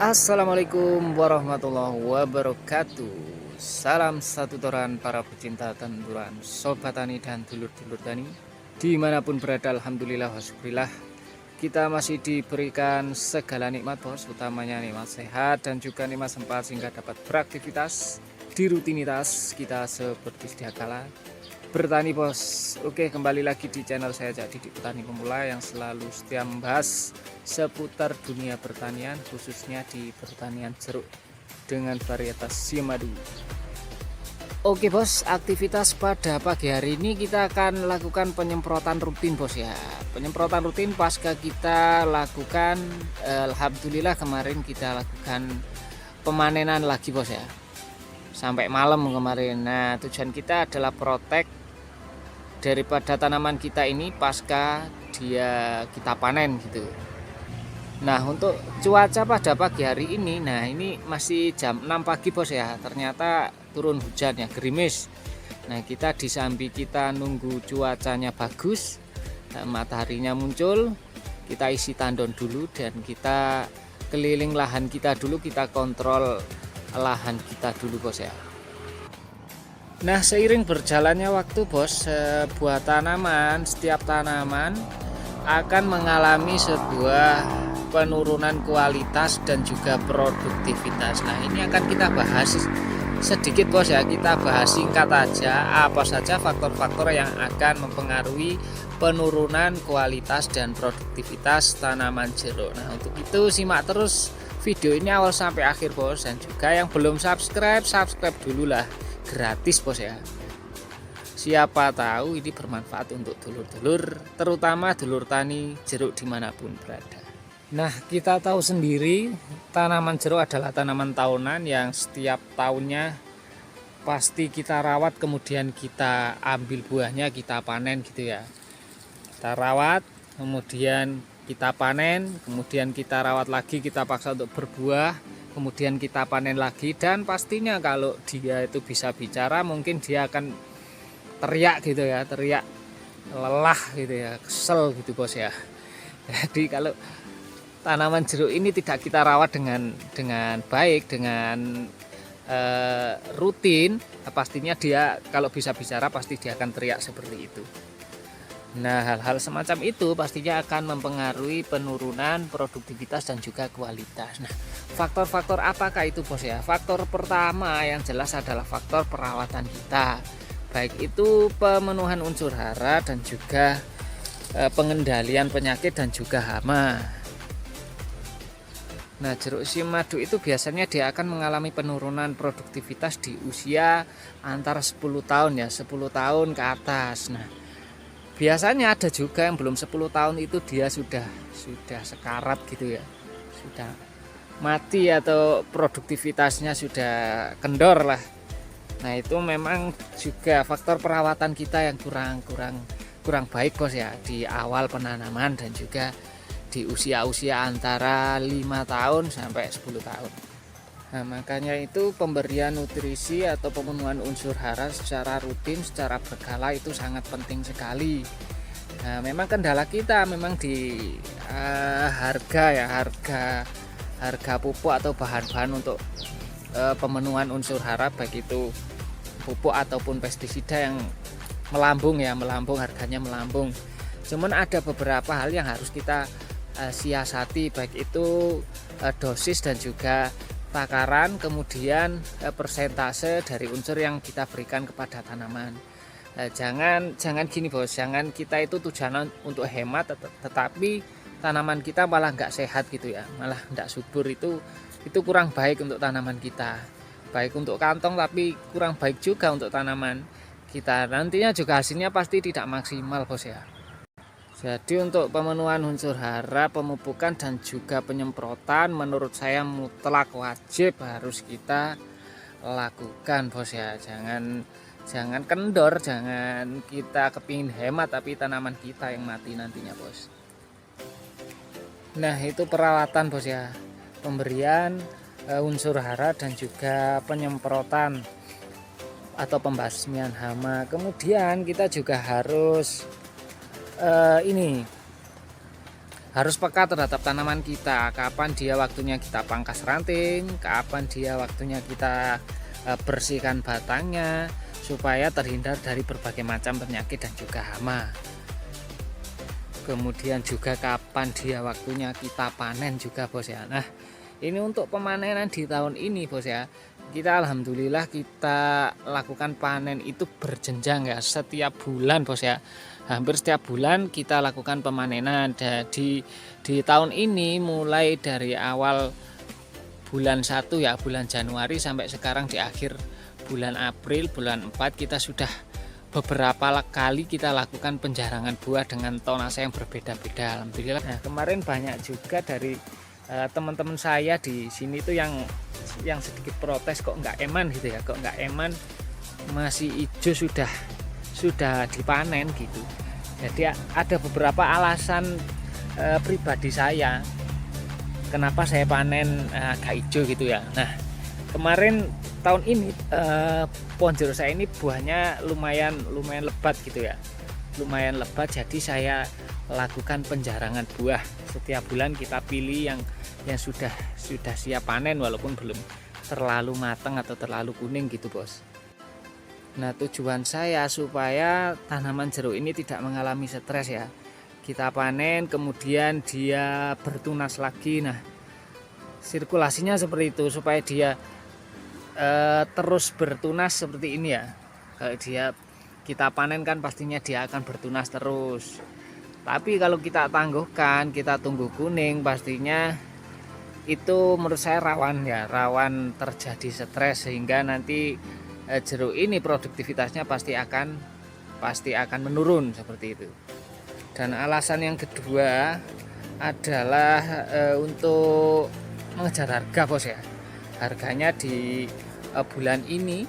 Assalamualaikum warahmatullahi wabarakatuh. Salam satu toran para pecinta tanduran, sobat tani dan dulur-dulur tani dimanapun berada. Alhamdulillah wasyukurillah, kita masih diberikan segala nikmat bos, utamanya nikmat sehat dan juga nikmat sempat sehingga dapat beraktivitas di rutinitas kita seperti sedia kala bertani bos. Oke, kembali lagi di channel saya Cak Didik Petani Pemula yang selalu setia membahas seputar dunia pertanian, khususnya di pertanian jeruk dengan varietas Siamadu. Oke bos, aktivitas pada pagi hari ini kita akan lakukan penyemprotan rutin bos ya. Penyemprotan rutin pasca kita lakukan, alhamdulillah kemarin kita lakukan pemanenan lagi bos ya, sampai malam kemarin. Nah, tujuan kita adalah protek daripada tanaman kita ini pasca kita panen gitu. Nah, untuk cuaca pada pagi hari ini, nah ini masih jam 6 pagi bos ya, ternyata turun hujan ya, gerimis. Nah, kita di sambil kita nunggu cuacanya bagus, mataharinya muncul, kita isi tandon dulu dan kita keliling lahan kita dulu, kita kontrol lahan kita dulu bos ya. Nah, seiring berjalannya waktu bos, sebuah tanaman, setiap tanaman akan mengalami sebuah penurunan kualitas dan juga produktivitas. Nah, ini akan kita bahas sedikit bos ya, kita bahas singkat aja apa saja faktor-faktor yang akan mempengaruhi penurunan kualitas dan produktivitas tanaman jeruk. Nah, untuk itu simak terus video ini awal sampai akhir bos, dan juga yang belum subscribe dulu lah, gratis bos ya. Siapa tahu ini bermanfaat untuk dulur-dulur, terutama dulur tani jeruk dimanapun berada. Nah, kita tahu sendiri tanaman jeruk adalah tanaman tahunan yang setiap tahunnya pasti kita rawat, kemudian kita ambil buahnya, kita panen gitu ya. Kita rawat, kemudian kita panen, kemudian kita rawat lagi, kita paksa untuk berbuah, kemudian kita panen lagi. Dan pastinya kalau dia itu bisa bicara, mungkin dia akan teriak gitu ya, teriak lelah gitu ya, kesel gitu bos ya. Jadi kalau tanaman jeruk ini tidak kita rawat dengan baik, dengan rutin, pastinya dia kalau bisa bicara pasti dia akan teriak seperti itu. Nah, hal-hal semacam itu pastinya akan mempengaruhi penurunan produktivitas dan juga kualitas. Nah, faktor-faktor apakah itu bos ya? Faktor pertama yang jelas adalah faktor perawatan kita, baik itu pemenuhan unsur hara dan juga pengendalian penyakit dan juga hama. Nah, jeruk Siamadu itu biasanya dia akan mengalami penurunan produktivitas di usia antara 10 tahun ya, 10 tahun ke atas. Nah, biasanya ada juga yang belum 10 tahun itu dia sudah sekarat gitu ya, sudah mati atau produktivitasnya sudah kendor lah. Nah, itu memang juga faktor perawatan kita yang kurang baik bos ya, di awal penanaman dan juga di usia-usia antara 5 tahun sampai 10 tahun. Nah, makanya itu pemberian nutrisi atau pemenuhan unsur hara secara rutin, secara berkala itu sangat penting sekali. Nah, memang kendala kita memang di harga ya, harga pupuk atau bahan-bahan untuk pemenuhan unsur hara, baik itu pupuk ataupun pestisida yang melambung, harganya melambung. Cuman ada beberapa hal yang harus kita siasati, baik itu dosis dan juga takaran, kemudian persentase dari unsur yang kita berikan kepada tanaman. Jangan gini bos, jangan kita itu tujuan untuk hemat tetapi tanaman kita malah nggak sehat gitu ya, malah nggak subur. Itu kurang baik untuk tanaman kita, baik untuk kantong tapi kurang baik juga untuk tanaman kita. Nantinya juga hasilnya pasti tidak maksimal bos ya. Jadi untuk pemenuhan unsur hara, pemupukan dan juga penyemprotan menurut saya mutlak wajib harus kita lakukan bos ya. Jangan kendor, jangan kita kepingin hemat tapi tanaman kita yang mati nantinya bos. Nah, itu perawatan bos ya, pemberian unsur hara dan juga penyemprotan atau pembasmian hama. Kemudian kita juga harus harus peka terhadap tanaman kita, kapan dia waktunya kita pangkas ranting, kapan dia waktunya kita bersihkan batangnya supaya terhindar dari berbagai macam penyakit dan juga hama. Kemudian juga kapan dia waktunya kita panen juga bos ya. Nah ini untuk pemanenan di tahun ini bos ya, kita alhamdulillah kita lakukan panen itu berjenjang ya, setiap bulan bos ya, hampir setiap bulan kita lakukan pemanenan. Jadi di tahun ini mulai dari awal bulan 1 ya, bulan Januari sampai sekarang di akhir bulan April, bulan 4 kita sudah beberapa kali kita lakukan penjarangan buah dengan tonase yang berbeda-beda alhamdulillah. Nah kemarin banyak juga dari teman-teman saya di sini tuh yang sedikit protes, kok nggak eman gitu ya, kok nggak eman masih hijau sudah dipanen gitu. Jadi ada beberapa alasan pribadi saya kenapa saya panen agak hijau gitu ya. Nah kemarin tahun ini pohon jeruk saya ini buahnya lumayan lebat gitu ya, lumayan lebat. Jadi saya lakukan penjarangan buah setiap bulan, kita pilih yang sudah siap panen walaupun belum terlalu matang atau terlalu kuning gitu bos. Nah tujuan saya supaya tanaman jeruk ini tidak mengalami stres ya, kita panen kemudian dia bertunas lagi. Nah sirkulasinya seperti itu supaya dia terus bertunas seperti ini ya. Kalau kita panen kan pastinya dia akan bertunas terus, tapi kalau kita tangguhkan, kita tunggu kuning, pastinya itu menurut saya rawan terjadi stres, sehingga nanti jeruk ini produktivitasnya pasti akan menurun seperti itu. Dan alasan yang kedua adalah untuk mengejar harga bos ya. Harganya di bulan ini,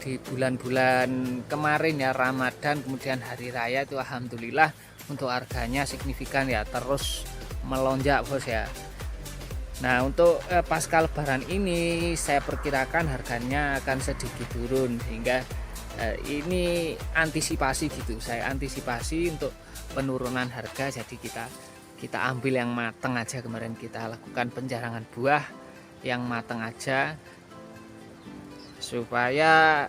di bulan-bulan kemarin ya, Ramadan kemudian hari raya itu alhamdulillah untuk harganya signifikan ya, terus melonjak bos ya. Nah untuk pasca lebaran ini saya perkirakan harganya akan sedikit turun, sehingga ini antisipasi gitu, saya antisipasi untuk penurunan harga. Jadi kita ambil yang matang aja, kemarin kita lakukan penjarangan buah yang matang aja supaya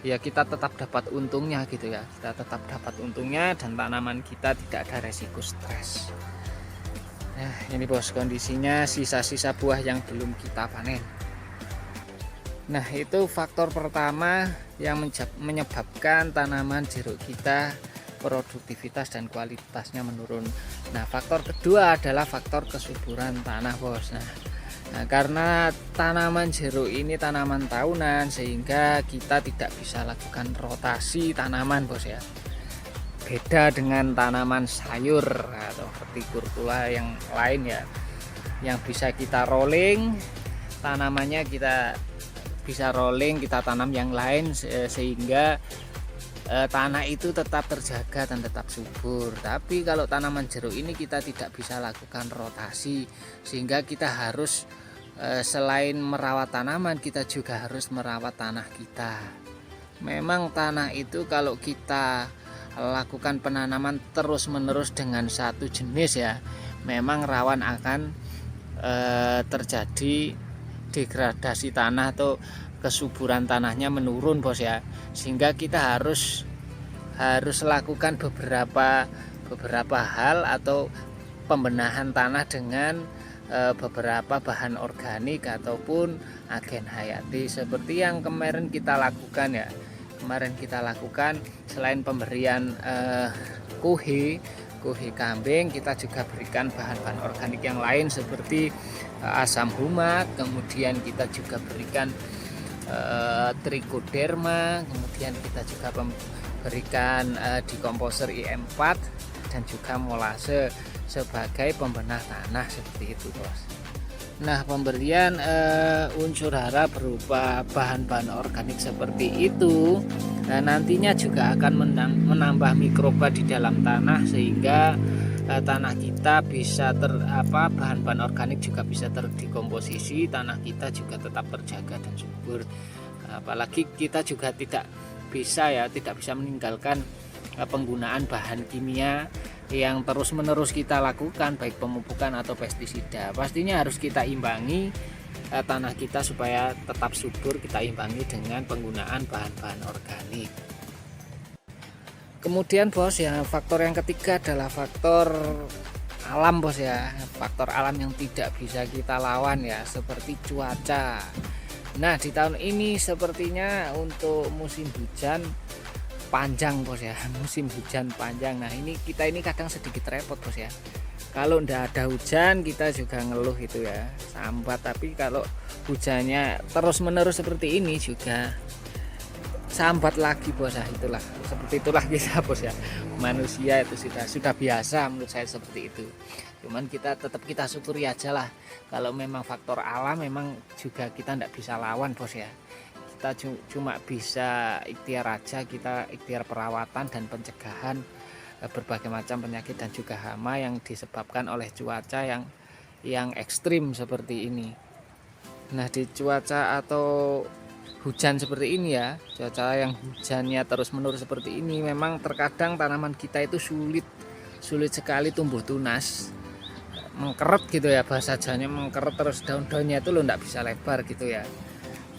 ya kita tetap dapat untungnya gitu ya, kita tetap dapat untungnya dan tanaman kita tidak ada resiko stres. Nah ini bos kondisinya sisa-sisa buah yang belum kita panen. Nah itu faktor pertama yang menyebabkan tanaman jeruk kita produktivitas dan kualitasnya menurun. Nah faktor kedua adalah faktor kesuburan tanah bos. Nah karena tanaman jeruk ini tanaman tahunan, sehingga kita tidak bisa lakukan rotasi tanaman bos ya. Beda dengan tanaman sayur atau hortikultura yang lain ya, yang bisa kita rolling tanamannya, kita bisa rolling, kita tanam yang lain sehingga tanah itu tetap terjaga dan tetap subur. Tapi kalau tanaman jeruk ini kita tidak bisa lakukan rotasi, sehingga kita harus selain merawat tanaman, kita juga harus merawat tanah kita. Memang tanah itu kalau kita lakukan penanaman terus-menerus dengan satu jenis ya, memang rawan akan terjadi degradasi tanah atau kesuburan tanahnya menurun bos ya, sehingga kita harus lakukan beberapa hal atau pembenahan tanah dengan beberapa bahan organik ataupun agen hayati seperti yang kemarin kita lakukan ya. Kemarin kita lakukan selain pemberian kuhe kambing, kita juga berikan bahan-bahan organik yang lain seperti asam humat, kemudian kita juga berikan trichoderma, kemudian kita juga berikan dekomposer IM4 dan juga molase sebagai pembenah tanah seperti itu bos. Nah pemberian unsur hara berupa bahan-bahan organik seperti itu nantinya juga akan menambah mikroba di dalam tanah, sehingga tanah kita bisa bahan-bahan organik juga bisa terdekomposisi, tanah kita juga tetap terjaga dan subur. Apalagi kita juga tidak bisa meninggalkan penggunaan bahan kimia yang terus-menerus kita lakukan, baik pemupukan atau pestisida. Pastinya harus kita imbangi tanah kita supaya tetap subur, kita imbangi dengan penggunaan bahan-bahan organik. Kemudian bos ya, faktor yang ketiga adalah faktor alam bos ya, faktor alam yang tidak bisa kita lawan ya, seperti cuaca. Nah di tahun ini sepertinya untuk musim hujan panjang bos ya, musim hujan panjang. Nah kita ini kadang sedikit repot bos ya, kalau ndak ada hujan kita juga ngeluh itu ya, sambat. Tapi kalau hujannya terus menerus seperti ini juga sambat lagi bos ya. Itulah, seperti itulah kita bos ya, manusia itu sudah biasa menurut saya seperti itu. Cuman kita syukuri aja lah, kalau memang faktor alam memang juga kita ndak bisa lawan bos ya. Kita cuma bisa ikhtiar aja, kita ikhtiar perawatan dan pencegahan berbagai macam penyakit dan juga hama yang disebabkan oleh cuaca yang ekstrim seperti ini. Nah di cuaca atau hujan seperti ini ya, cuaca yang hujannya terus menerus seperti ini, memang terkadang tanaman kita itu sulit sekali tumbuh tunas, mengkeret gitu ya, bahasa Jawanya mengkeret, terus daun-daunnya itu lo ndak bisa lebar gitu ya.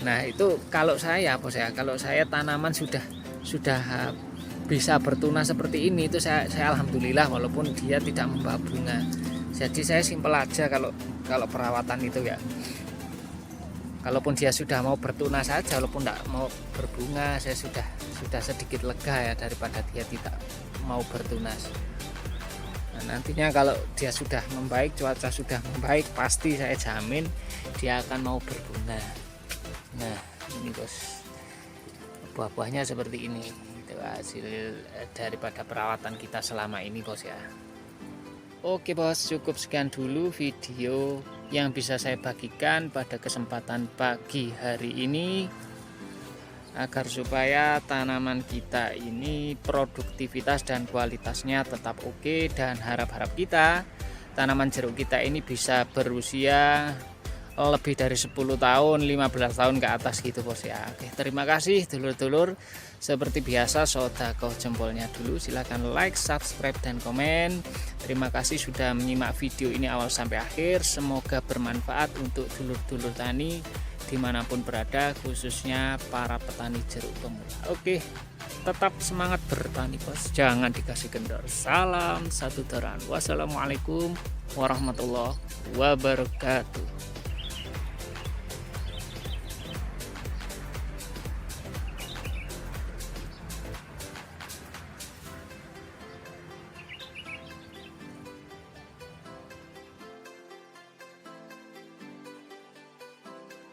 Nah itu kalau saya bos ya, kalau saya tanaman sudah bisa bertunas seperti ini itu saya alhamdulillah, walaupun dia tidak membawa bunga. Jadi saya simpel aja kalau perawatan itu ya. Kalaupun dia sudah mau bertunas saja, walaupun tidak mau berbunga, saya sudah sedikit lega ya, daripada dia tidak mau bertunas. Nah, nantinya kalau dia sudah membaik, cuaca sudah membaik, pasti saya jamin dia akan mau berbunga. Nah ini bos, buah-buahnya seperti ini, itu hasil daripada perawatan kita selama ini bos ya. Oke bos, cukup sekian dulu video yang bisa saya bagikan pada kesempatan pagi hari ini, agar supaya tanaman kita ini produktivitas dan kualitasnya tetap oke, dan harap-harap kita tanaman jeruk kita ini bisa berusia lebih dari 10 tahun, 15 tahun ke atas gitu bos ya. Oke, terima kasih dulur-dulur. Seperti biasa, sodakoh jempolnya dulu, silahkan like, subscribe, dan komen. Terima kasih sudah menyimak video ini awal sampai akhir. Semoga bermanfaat untuk dulur-dulur tani dimanapun berada, khususnya para petani jeruk pemula. Oke, tetap semangat bertani bos, jangan dikasih kendor. Salam satu teran. Wassalamualaikum warahmatullahi wabarakatuh.